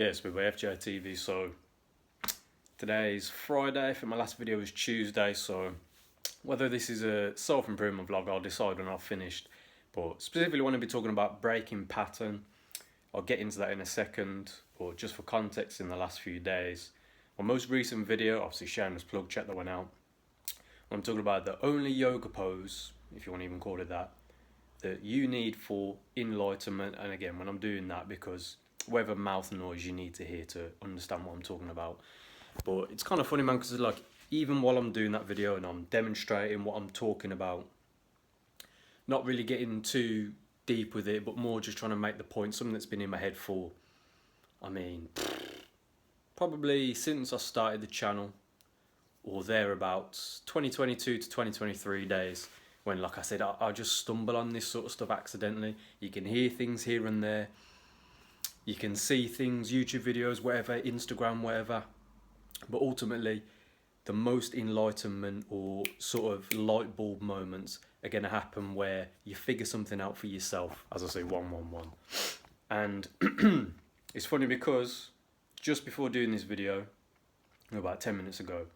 Yes, we're ARCHAIX TV. So today's Friday. I think my last video was Tuesday. So whether this is a self-improvement vlog, I'll decide when I've finished. But specifically, I want to be talking about breaking pattern. I'll get into that in a second. But just for context, in the last few days, my most recent video, obviously shameless plug, check that one out. I'm talking about the only yoga pose, if you want to even call it that you need for enlightenment. And again, when I'm doing that, because whatever mouth noise you need to hear to understand what I'm talking about. But it's kind of funny, man, because like even while I'm doing that video and I'm demonstrating what I'm talking about, not really getting too deep with it, but more just trying to make the point, something that's been in my head for, I mean, probably since I started the channel, or thereabouts, 2022 to 2023 days, when, like I said, I just stumble on this sort of stuff accidentally. You can hear things here and there. You can see things, YouTube videos, whatever, Instagram, whatever. But ultimately, the most enlightenment or sort of light bulb moments are going to happen where you figure something out for yourself. As I say, 111. And it's funny because just before doing this video, about 10 minutes ago,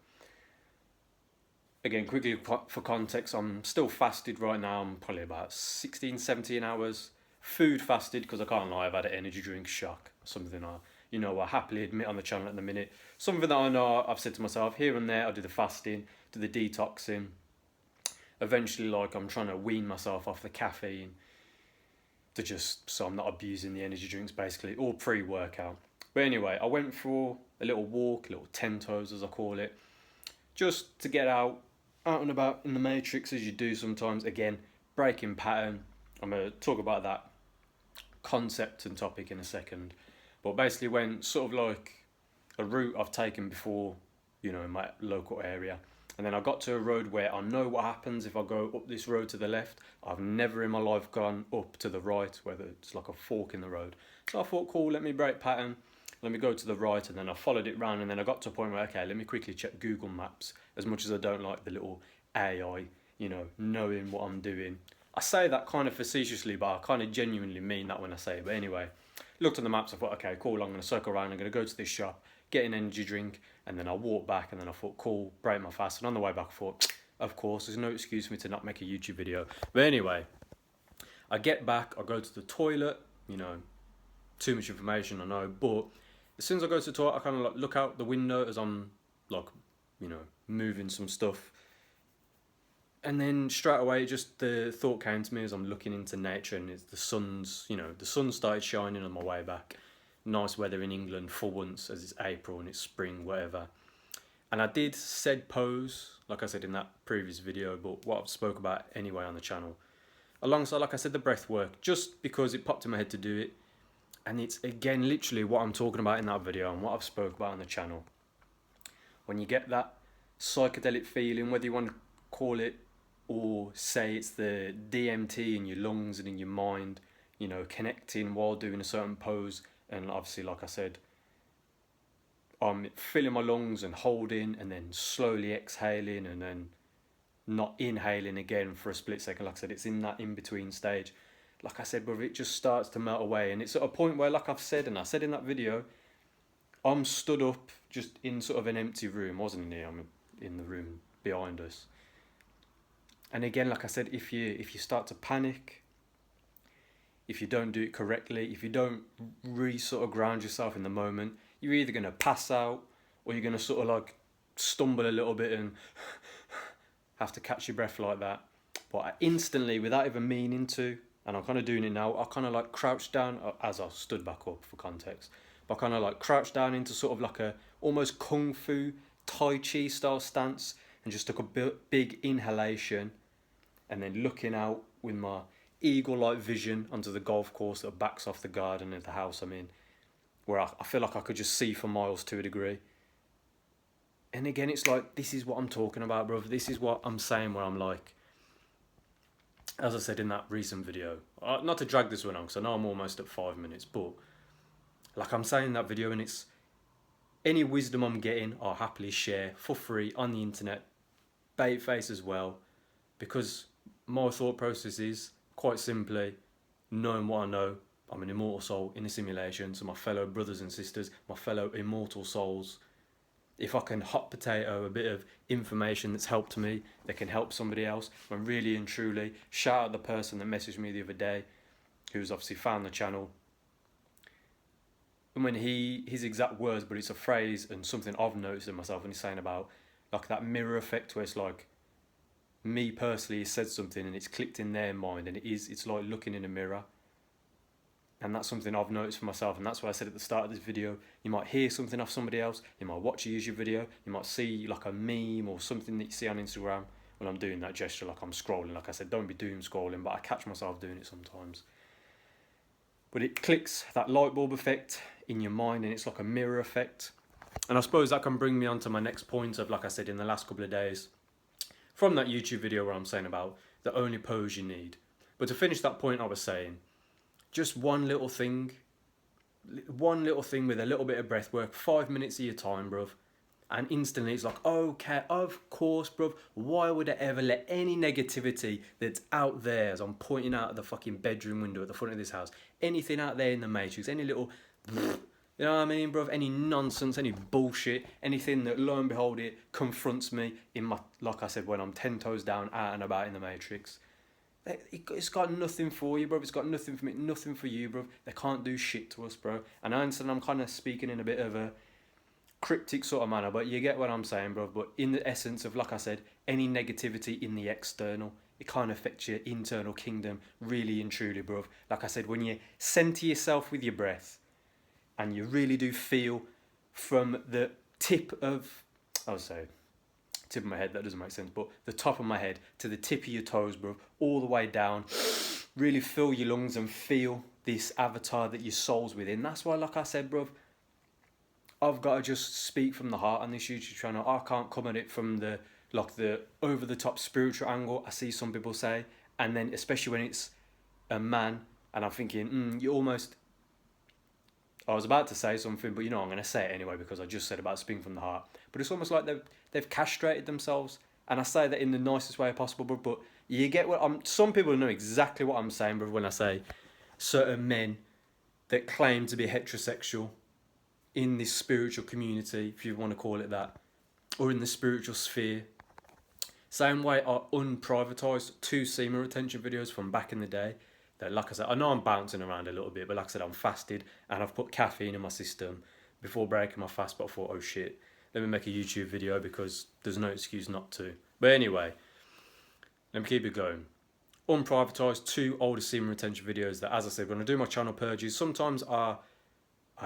again, quickly for context, I'm still fasted right now. I'm probably about 16, 17 hours. Food fasted, because I can't lie, I've had an energy drink shock. Something I happily admit on the channel at the minute. Something that I know I've said to myself, here and there, I do the fasting, do the detoxing. Eventually, like, I'm trying to wean myself off the caffeine so I'm not abusing the energy drinks, basically, or pre-workout. But anyway, I went for a little walk, a little 10 toes, as I call it, just to get out and about in the matrix, as you do sometimes. Again, breaking pattern. I'm going to talk about that concept and topic in a second. But basically went sort of like a route I've taken before, in my local area. And then I got to a road where I know what happens if I go up this road to the left. I've never in my life gone up to the right, whether it's like a fork in the road. So I thought, cool, let me break pattern. Let me go to the right, and then I followed it round, and then I got to a point where, okay, let me quickly check Google Maps, as much as I don't like the little AI, knowing what I'm doing. I say that kind of facetiously, but I kind of genuinely mean that when I say it. But anyway, looked on the maps, I thought, okay, cool, I'm going to circle around, I'm going to go to this shop, get an energy drink, and then I walk back, and then I thought, cool, break my fast. And on the way back, I thought, of course, there's no excuse for me to not make a YouTube video. But anyway, I get back, I go to the toilet, too much information, I know, but as soon as I go to the toilet, I kind of like look out the window as I'm like, moving some stuff. And then straight away, just the thought came to me as I'm looking into nature, and it's the sun started shining on my way back. Nice weather in England for once, as it's April and it's spring, whatever. And I did said pose, like I said in that previous video, but what I've spoke about anyway on the channel. Alongside, like I said, the breath work, just because it popped in my head to do it. And it's, again, literally what I'm talking about in that video and what I've spoke about on the channel. When you get that psychedelic feeling, whether you want to call it or say it's the DMT in your lungs and in your mind, connecting while doing a certain pose. And obviously, like I said, I'm filling my lungs and holding and then slowly exhaling and then not inhaling again for a split second. Like I said, it's in that in-between stage. Like I said, brother, it just starts to melt away. And it's at a point where, like I've said, and I said in that video, I'm stood up just in sort of an empty room. I wasn't in here, I'm in the room behind us. And again, like I said, if you start to panic, if you don't do it correctly, if you don't sort of ground yourself in the moment, you're either going to pass out or you're going to sort of like stumble a little bit and have to catch your breath like that. But I instantly, without even meaning to, and I'm kind of doing it now, I kind of like crouched down as I stood back up for context. But I kind of like crouched down into sort of like a almost Kung Fu Tai Chi style stance and just took a big inhalation and then looking out with my eagle-like vision onto the golf course that backs off the garden of the house I'm in, where I feel like I could just see for miles to a degree. And again, it's like, this is what I'm talking about, bro. This is what I'm saying, where I'm like, as I said in that recent video, not to drag this one on, because I know I'm almost at 5 minutes, but like I'm saying in that video, and it's any wisdom I'm getting, I'll happily share for free on the internet, bait face as well, because my thought process is quite simply knowing what I know, I'm an immortal soul in a simulation, so my fellow brothers and sisters, my fellow immortal souls, if I can hot potato a bit of information that's helped me, that can help somebody else, and really and truly, shout out the person that messaged me the other day, who's obviously found the channel. And when his exact words, but it's a phrase and something I've noticed in myself, and he's saying about like that mirror effect, where it's like, me personally, he said something and it's clicked in their mind, and it's like looking in a mirror. And that's something I've noticed for myself, and that's why I said at the start of this video, you might hear something off somebody else, you might watch a YouTube video, you might see like a meme or something that you see on Instagram when I'm doing that gesture, like I'm scrolling. Like I said, don't be doom scrolling, but I catch myself doing it sometimes. But it clicks, that light bulb effect in your mind, and it's like a mirror effect. And I suppose that can bring me on to my next point of, like I said, in the last couple of days, from that YouTube video where I'm saying about the only pose you need. But to finish that point I was saying, just one little thing with a little bit of breath work, 5 minutes of your time, bruv. And instantly it's like, okay, of course, bruv. Why would I ever let any negativity that's out there, as I'm pointing out at the fucking bedroom window at the front of this house, anything out there in the matrix, any little, you know what I mean, bruv? Any nonsense, any bullshit, anything that, lo and behold, it confronts me in my, like I said, when I'm 10 toes down, out and about in the matrix. It's got nothing for you, bro. It's got nothing for me, nothing for you, bro. They can't do shit to us, bro. And I understand I'm kind of speaking in a bit of a cryptic sort of manner, but you get what I'm saying, bro. But in the essence of, like I said, any negativity in the external, it can't affect your internal kingdom, really and truly, bro. Like I said, when you center yourself with your breath, and you really do feel from the tip of, I would say, tip of my head, that doesn't make sense, but the top of my head to the tip of your toes, bro, all the way down, really fill your lungs and feel this avatar that your soul's within. That's why, like I said, bro, I've got to just speak from the heart on this YouTube channel. I can't come at it from the over the top spiritual angle I see some people say, and then especially when it's a man, and I'm thinking, you almost, I was about to say something, but you know I'm going to say it anyway because I just said about speaking from the heart. But it's almost like they've castrated themselves, and I say that in the nicest way possible, but you get what I'm. Some people know exactly what I'm saying, bro, when I say certain men that claim to be heterosexual in this spiritual community, if you want to call it that, or in the spiritual sphere. Same way I unprivatized 2 semen retention videos from back in the day. That, like I said, I know I'm bouncing around a little bit, but like I said, I'm fasted and I've put caffeine in my system before breaking my fast, but I thought, oh shit, let me make a YouTube video because there's no excuse not to. But anyway, let me keep it going. Unprivatized 2 older semen retention videos that, as I said, when I do my channel purges, sometimes I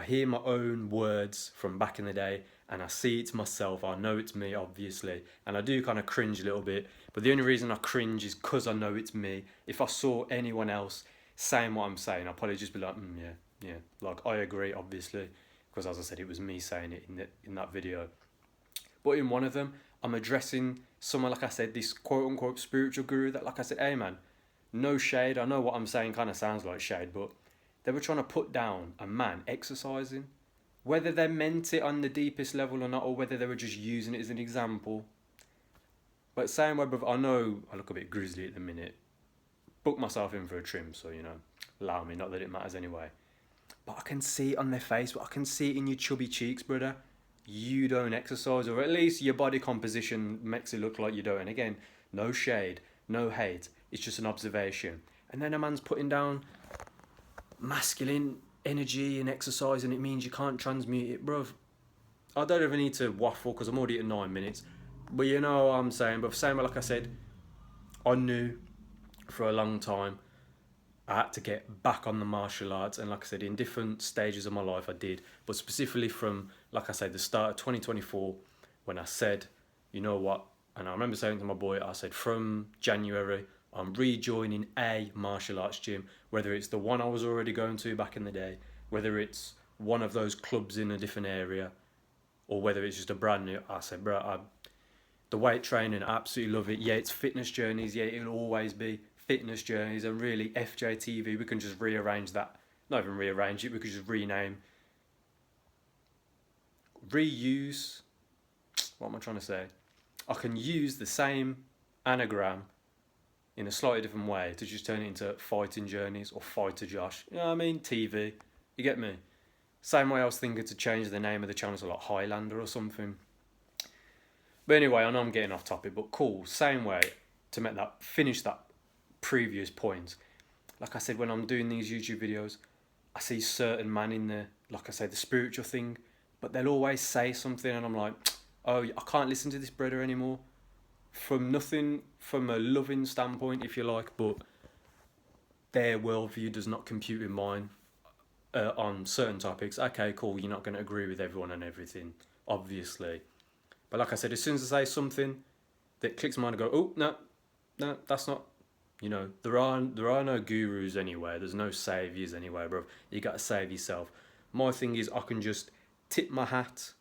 hear my own words from back in the day and I see it's myself. I know it's me, obviously, and I do kind of cringe a little bit, but the only reason I cringe is because I know it's me. If I saw anyone else saying what I'm saying, I'd probably just be like, yeah, like I agree, obviously, because as I said, it was me saying it in that video. But in one of them, I'm addressing someone, like I said, this quote-unquote spiritual guru that, like I said, hey man, no shade, I know what I'm saying kind of sounds like shade, but they were trying to put down a man exercising. Whether they meant it on the deepest level or not, or whether they were just using it as an example. But same way, brother, I know I look a bit grizzly at the minute. Booked myself in for a trim, so, you know, allow me, not that it matters anyway. But I can see it on their face, but I can see it in your chubby cheeks, brother. You don't exercise, or at least your body composition makes it look like you don't. And again, no shade, no hate, it's just an observation. And then a man's putting down masculine energy and exercise, and it means you can't transmute it, bruv. I don't even need to waffle because I'm already at 9 minutes, but you know what I'm saying, bruv. Same, like I said, I knew for a long time I had to get back on the martial arts, and like I said, in different stages of my life I did, but specifically from, like I said, the start of 2024, when I said, you know what, and I remember saying to my boy, I said, from January I'm rejoining a martial arts gym, whether it's the one I was already going to back in the day, whether it's one of those clubs in a different area, or whether it's just a brand new. I said, bro, the weight training, I absolutely love it. Yeah, it's fitness journeys. Yeah, it'll always be fitness journeys. And really, FJTV, we can just rearrange that. Not even rearrange it, we could just rename. Reuse. What am I trying to say? I can use the same anagram in a slightly different way to just turn it into fighting journeys or fighter Josh. You know what I mean? TV. You get me? Same way I was thinking to change the name of the channel to like Highlander or something. But anyway, I know I'm getting off topic, but cool. Same way to make that, finish that previous point. Like I said, when I'm doing these YouTube videos, I see certain man in there, like I say, the spiritual thing, but they'll always say something and I'm like, oh, I can't listen to this brother anymore. From a loving standpoint, if you like, but their worldview does not compute with mine on certain topics. Okay, cool, you're not going to agree with everyone and everything, obviously. But like I said, as soon as I say something that clicks my mind, I go, oh, no, that's not, you know, there are no gurus anywhere. There's no saviors anywhere, bro. You got to save yourself. My thing is I can just tip my hat,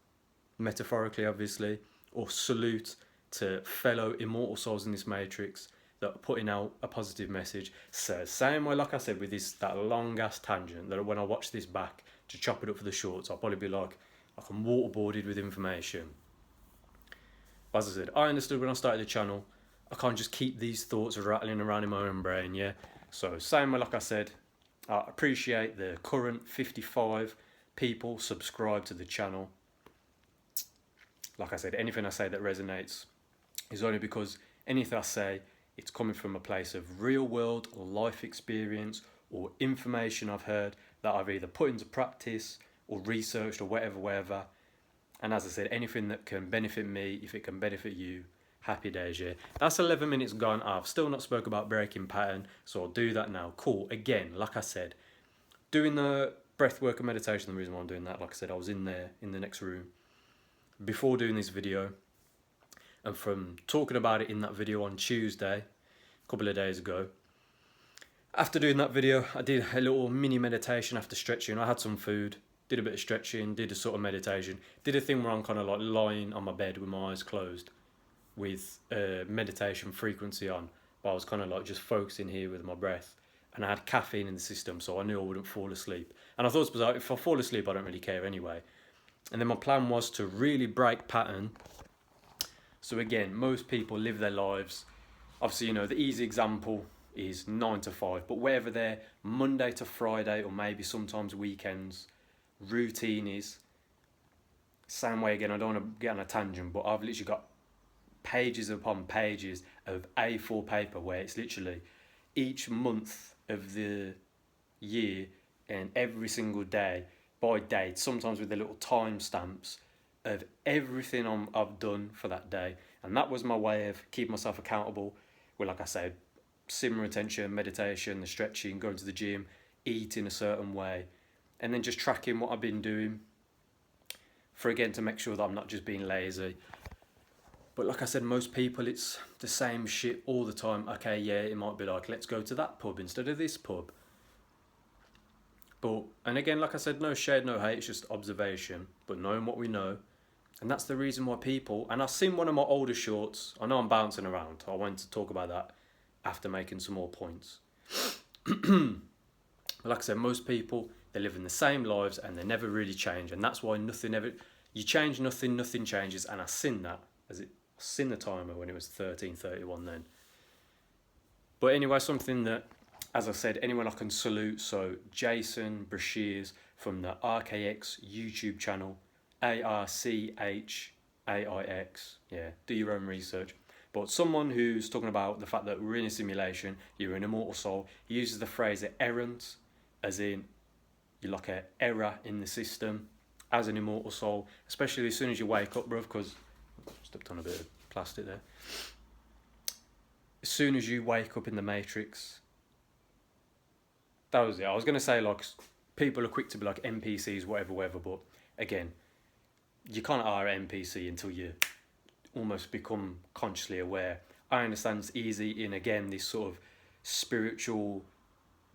metaphorically, obviously, or salute to fellow immortal souls in this matrix that are putting out a positive message. So same way, like I said, with that long ass tangent, that when I watch this back to chop it up for the shorts, I'll probably be like I'm waterboarded with information. As I said, I understood when I started the channel, I can't just keep these thoughts rattling around in my own brain, yeah? So same way, like I said, I appreciate the current 55 people subscribe to the channel. Like I said, anything I say that resonates is only because anything I say, it's coming from a place of real world life experience or information I've heard that I've either put into practice or researched or whatever. And as I said, anything that can benefit me, if it can benefit you, happy days, yeah. That's 11 minutes gone. I've still not spoke about breaking pattern, so I'll do that now. Cool. Again, like I said, doing the breath work and meditation, the reason why I'm doing that, like I said, I was in there in the next room before doing this video, and from talking about it in that video on Tuesday, a couple of days ago, after doing that video, I did a little mini meditation after stretching. I had some food, did a bit of stretching, did a sort of meditation, did a thing where I'm kind of like lying on my bed with my eyes closed with meditation frequency on, but I was kind of like just focusing here with my breath, and I had caffeine in the system, so I knew I wouldn't fall asleep. And I thought it was like, if I fall asleep, I don't really care anyway. And then my plan was to really break pattern. So again, most people live their lives, obviously, you know, the easy example is 9 to 5, but wherever their Monday to Friday, or maybe sometimes weekends, routine is, same way again, I don't want to get on a tangent, but I've literally got pages upon pages of A4 paper where it's literally each month of the year and every single day by date, sometimes with the little time stamps of everything I've done for that day. And that was my way of keeping myself accountable with, like I said, simmer attention, meditation, the stretching, going to the gym, eating a certain way, and then just tracking what I've been doing for, again, to make sure that I'm not just being lazy. But like I said, most people, it's the same shit all the time. Okay, yeah, it might be like, let's go to that pub instead of this pub. But, and again, like I said, no shade, no hate, it's just observation, but knowing what we know. And that's the reason why people, and I've seen one of my older shorts, I know I'm bouncing around, I wanted to talk about that after making some more points. But like I said, most people, they live in the same lives and they never really change, and that's why nothing ever, you change nothing, nothing changes. And I seen that, I seen the timer when it was 13:31 then. But anyway, something that, as I said, anyone I can salute, so Jason Brashears from the ARCHAIX YouTube channel, ARCHAIX, yeah, do your own research. But someone who's talking about the fact that we're in a simulation, you're an immortal soul, he uses the phrase errant, as in you're like an error in the system as an immortal soul, especially as soon as you wake up, bruv, because stepped on a bit of plastic there. As soon as you wake up in the Matrix, that was it. I was going to say, like, people are quick to be like NPCs, whatever, but again, you kind of are an NPC until you almost become consciously aware. I understand it's easy in, again, this sort of spiritual,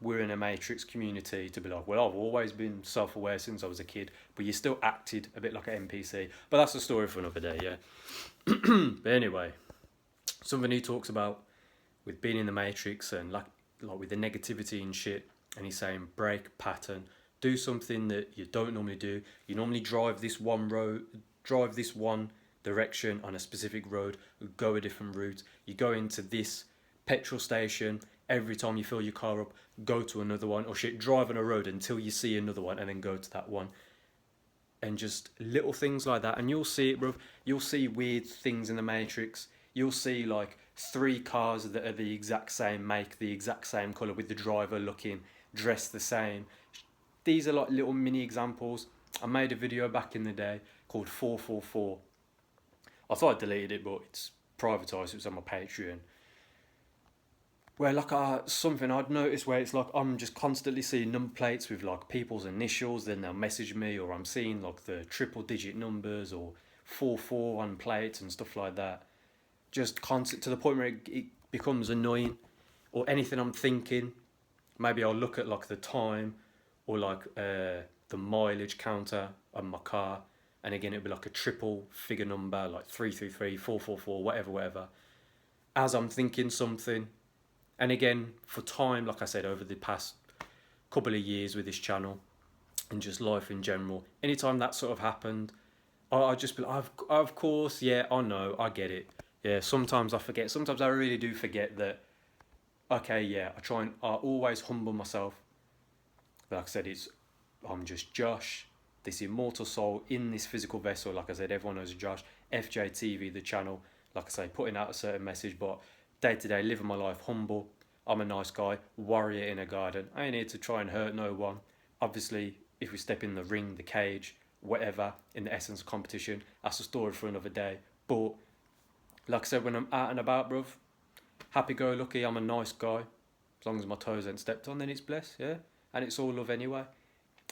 we're in a Matrix community, to be like, well, I've always been self-aware since I was a kid, but you still acted a bit like an NPC. But that's a story for another day, yeah. But anyway, something he talks about with being in the Matrix and like with the negativity and shit, and he's saying break pattern, do something that you don't normally do. You normally drive this one road, drive this one direction on a specific road, go a different route. You go into this petrol station, every time you fill your car up, go to another one, or shit, drive on a road until you see another one and then go to that one. And just little things like that, and you'll see it, bro. You'll see weird things in the Matrix. You'll see like 3 cars that are the exact same make, the exact same colour, with the driver looking dressed the same. These are like little mini examples. I made a video back in the day called 444. I thought I deleted it, but it's privatised. It was on my Patreon. Where like something I'd noticed where it's like I'm just constantly seeing number plates with like people's initials, then they'll message me, or I'm seeing like the triple digit numbers or 44 on plates and stuff like that. Just constant, to the point where it becomes annoying. Or anything I'm thinking, maybe I'll look at like the time or like the mileage counter on my car, and again it'll be like a triple figure number, like 333, 444, whatever, as I'm thinking something. And again, for time, like I said, over the past couple of years with this channel and just life in general, anytime that sort of happened, I just be like, of course, yeah, I know, I get it. Yeah, sometimes I forget. Sometimes I really do forget that, okay, yeah, I always humble myself. Like I said, I'm just Josh, this immortal soul in this physical vessel. Like I said, everyone knows Josh, FJTV, the channel. Like I say, putting out a certain message, but day to day, living my life humble. I'm a nice guy, warrior in a garden. I ain't here to try and hurt no one. Obviously, if we step in the ring, the cage, whatever, in the essence of competition, that's a story for another day. But like I said, when I'm out and about, bruv, happy-go-lucky, I'm a nice guy. As long as my toes ain't stepped on, then it's blessed, yeah? And it's all love anyway.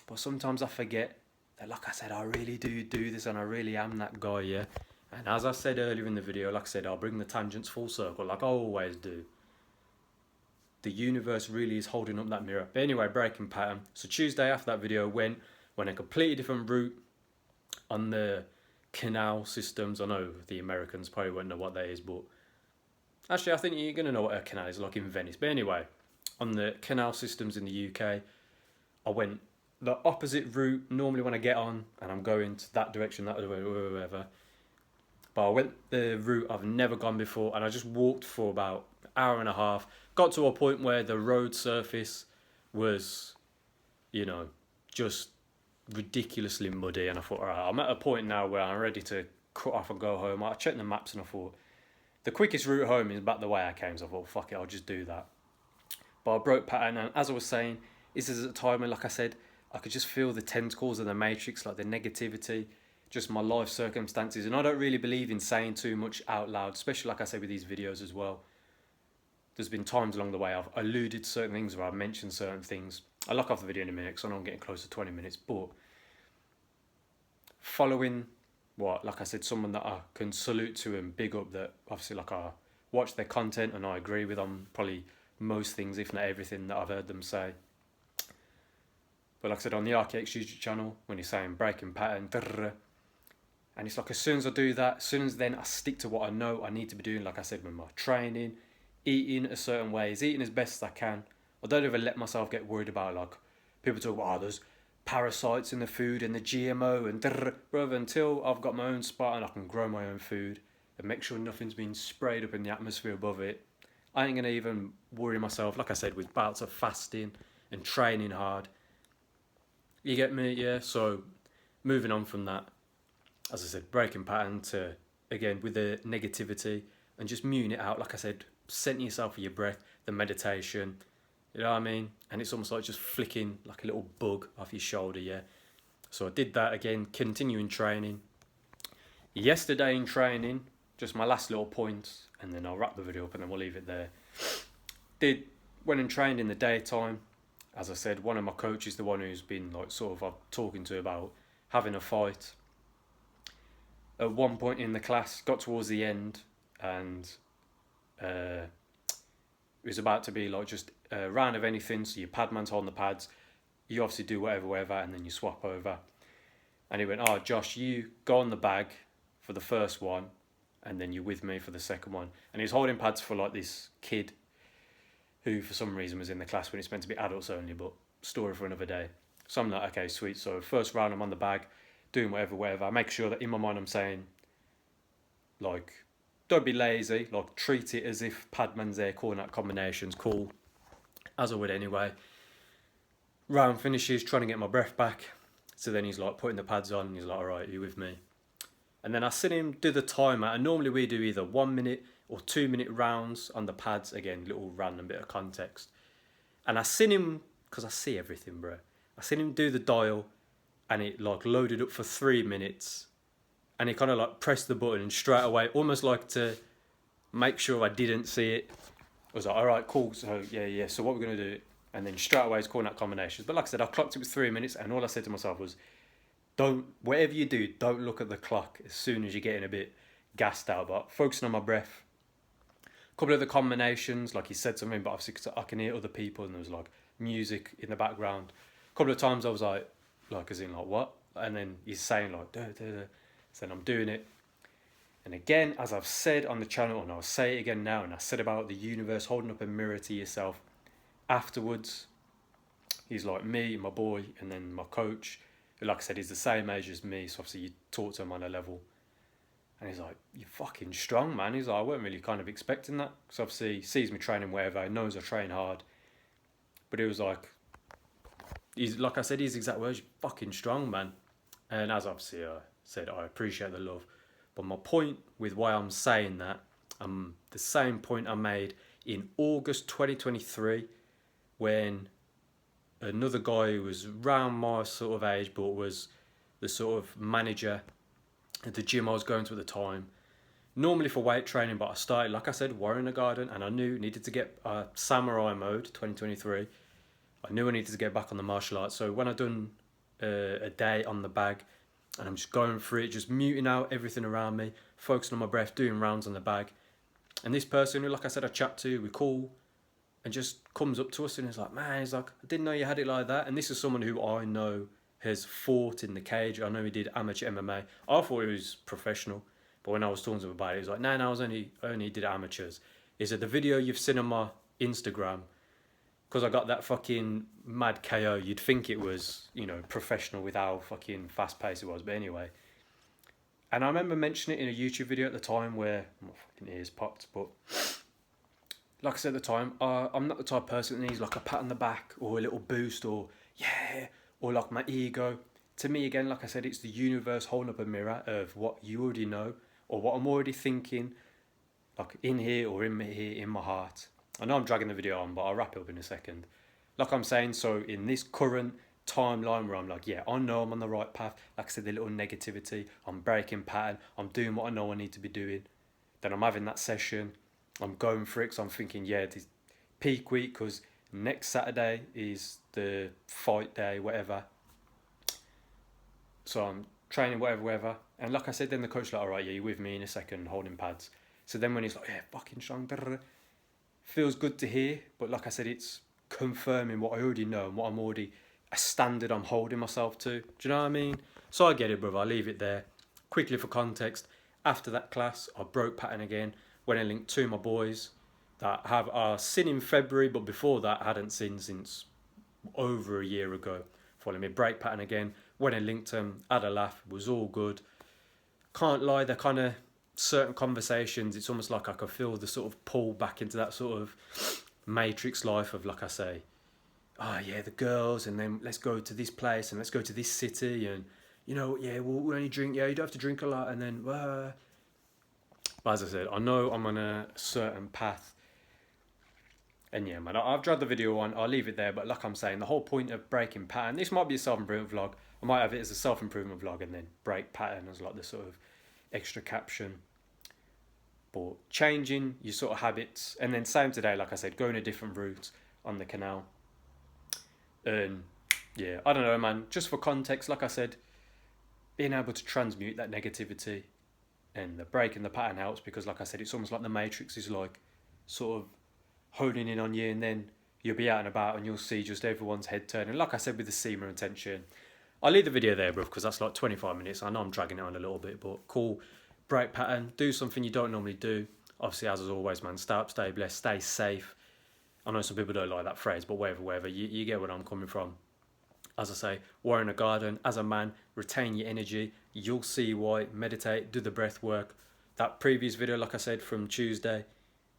But sometimes I forget that, like I said, I really do this, and I really am that guy, yeah? And as I said earlier in the video, like I said, I'll bring the tangents full circle, like I always do. The universe really is holding up that mirror. But anyway, breaking pattern. So Tuesday after that video went a completely different route on the canal systems. I know the Americans probably won't know what that is, but actually I think you're going to know what a canal is, like in Venice. But anyway, on the canal systems in the UK, I went the opposite route normally when I get on and I'm going to that direction, that way, whatever. But I went the route I've never gone before, and I just walked for about an hour and a half. Got to a point where the road surface was, you know, just ridiculously muddy, and I thought, all right, I'm at a point now where I'm ready to cut off and go home. I checked the maps and I thought, the quickest route home is back the way I came, so I thought, fuck it, I'll just do that. But I broke pattern, and as I was saying, this is a time when, like I said, I could just feel the tentacles of the Matrix, like the negativity, just my life circumstances. And I don't really believe in saying too much out loud, especially like I say with these videos as well. There's been times along the way I've alluded to certain things, or I've mentioned certain things. I'll lock off the video in a minute because I know I'm getting close to 20 minutes. But following like I said, someone that I can salute to and big up, that obviously like I watch their content and I agree with on probably most things, if not everything that I've heard them say. But like I said, on the ARCHAIX YouTube channel, when you're saying breaking pattern, and it's like as soon as I do that, as soon as then I stick to what I know I need to be doing, like I said, with my training, eating a certain ways, eating as best as I can. I don't ever let myself get worried about, like, people talk about, oh, there's parasites in the food and the GMO and brother, until I've got my own spot and I can grow my own food and make sure nothing's been sprayed up in the atmosphere above it, I ain't going to even worry myself, like I said, with bouts of fasting and training hard. You get me? Yeah. So moving on from that, as I said, breaking pattern to, again, with the negativity and just mewing it out. Like I said, centering yourself with your breath, the meditation, you know what I mean? And it's almost like just flicking like a little bug off your shoulder, yeah? So I did that again, continuing training. Yesterday in training, just my last little point, and then I'll wrap the video up and then we'll leave it there. Went and trained in the daytime. As I said, one of my coaches, the one who's been like sort of talking to about having a fight. At one point in the class, got towards the end, and it was about to be like just a round of anything. So your padman's holding the pads, you obviously do whatever, and then you swap over. And he went, oh, Josh, you go on the bag for the first one, and then you're with me for the second one. And he was holding pads for like this kid who for some reason was in the class when it's meant to be adults only, but story for another day. So I'm like, okay, sweet. So first round, I'm on the bag, doing whatever. I make sure that in my mind I'm saying, like, don't be lazy, like treat it as if Padman's there calling out combinations, cool, as I would anyway. Round finishes, trying to get my breath back. So then he's like putting the pads on and he's like, alright, you with me? And then I seen him do the timer, and normally we do either 1 minute or 2 minute rounds on the pads. Again, little random bit of context. And I seen him, because I see everything, bro. I seen him do the dial and it like loaded up for 3 minutes. And he kind of like pressed the button and straight away, almost like to make sure I didn't see it. I was like, alright, cool. So yeah. So what we're going to do? And then straight away he's calling out combinations. But like I said, I clocked it was 3 minutes, and all I said to myself was, whatever you do, don't look at the clock as soon as you're getting a bit gassed out. But focusing on my breath. A couple of the combinations, like he said something, but obviously I can hear other people and there was like music in the background. A couple of times I was like as in like, what? And then he's saying like, duh, duh, duh. So then I'm doing it. And again, as I've said on the channel, and I'll say it again now, and I said about the universe holding up a mirror to yourself. Afterwards, he's like me, my boy, and then my coach, who, like I said, he's the same age as me, so obviously you talk to him on a level. And he's like, you're fucking strong, man. He's like, I weren't really kind of expecting that. Because obviously he sees me training wherever, he knows I train hard. But he was like, like I said, his exact words, you're fucking strong, man. And as obviously I said, I appreciate the love. But my point with why I'm saying that, the same point I made in August 2023, when another guy who was around my sort of age, but was the sort of manager at the gym I was going to at the time, normally for weight training, but I started, like I said, warring a garden, and I knew I needed to get samurai mode 2023. I knew I needed to get back on the martial arts. So when I done a day on the bag, and I'm just going through it, just muting out everything around me, focusing on my breath, doing rounds on the bag. And this person who, like I said, I chat to, we call, and just comes up to us and he's like, man, he's like, I didn't know you had it like that. And this is someone who I know has fought in the cage. I know he did amateur MMA. I thought he was professional, but when I was talking to him about it, he was like, no, I was only did amateurs. He said, the video you've seen on my Instagram, because I got that fucking mad KO, you'd think it was, professional with how fucking fast paced it was. But anyway, and I remember mentioning it in a YouTube video at the time where my fucking ears popped, but like I said at the time, I'm not the type of person that needs like a pat on the back or a little boost or yeah, or like my ego. To me, again, like I said, it's the universe holding up a mirror of what you already know or what I'm already thinking, like in here or in here in my heart. I know I'm dragging the video on, but I'll wrap it up in a second. Like I'm saying, so in this current timeline where I'm like, yeah, I know I'm on the right path. Like I said, the little negativity, I'm breaking pattern, I'm doing what I know I need to be doing. Then I'm having that session, I'm going for it because I'm thinking, yeah, this peak week because next Saturday is the fight day, whatever. So I'm training, whatever. And like I said, then the coach like, all right, yeah, you're with me in a second, holding pads. So then when he's like, yeah, fucking strong, feels good to hear. But like I said, it's confirming what I already know and what I'm already, a standard I'm holding myself to. Do you know what I mean? So I get it, brother. I'll leave it there. Quickly for context, after that class, I broke pattern again. When I linked two of my boys that have seen in February, but before that I hadn't seen since over a year ago. Following me, break pattern again. When I linked them, had a laugh, was all good. Can't lie, they're kind of certain conversations, it's almost like I could feel the sort of pull back into that sort of matrix life of, like I say, yeah, the girls, and then let's go to this place and let's go to this city, and yeah, we'll only drink, yeah, you don't have to drink a lot, and then but as I said, I know I'm on a certain path. And yeah, man, I've dragged the video on, I'll leave it there. But like I'm saying, the whole point of breaking pattern, this might be a self-improvement vlog. I might have it as a self-improvement vlog and then break pattern as like the sort of extra caption. But changing your sort of habits. And then same today, like I said, going a different route on the canal. And yeah, I don't know, man. Just for context, like I said, being able to transmute that negativity and the breaking the pattern helps because, like I said, it's almost like the Matrix is like sort of honing in on you, and then you'll be out and about and you'll see just everyone's head turning. Like I said with the seamer intention, I'll leave the video there, bro, because that's like 25 minutes. I know I'm dragging it on a little bit, but cool. Break pattern, do something you don't normally do. Obviously, as always, man, stay up, stay blessed, stay safe. I know some people don't like that phrase, but whatever, you get where I'm coming from. As I say, warrior in a garden, as a man, retain your energy. You'll see why. Meditate, do the breath work, that previous video, like I said, from Tuesday,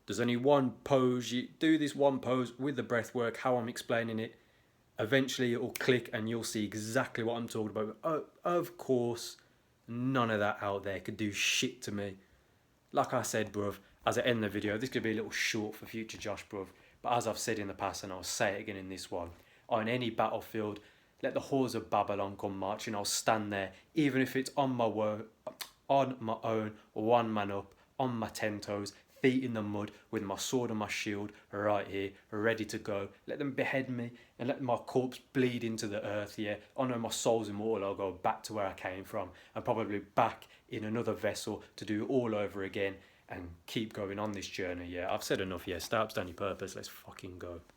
there's only one pose. You do this one pose with the breath work, how I'm explaining it. Eventually it will click and you'll see exactly what I'm talking about. Oh, of course, none of that out there could do shit to me. Like I said, bruv, as I end the video, this could be a little short for future Josh, bruv. But as I've said in the past, and I'll say it again in this one, on any battlefield, let the hordes of Babylon come marching. I'll stand there, even if it's on my own, one man up, on my 10 toes, feet in the mud, with my sword and my shield right here, ready to go. Let them behead me and let my corpse bleed into the earth, yeah. I know my soul's immortal. I'll go back to where I came from and probably back in another vessel to do it all over again and keep going on this journey, yeah. I've said enough, yeah. Start, stand your purpose. Let's fucking go.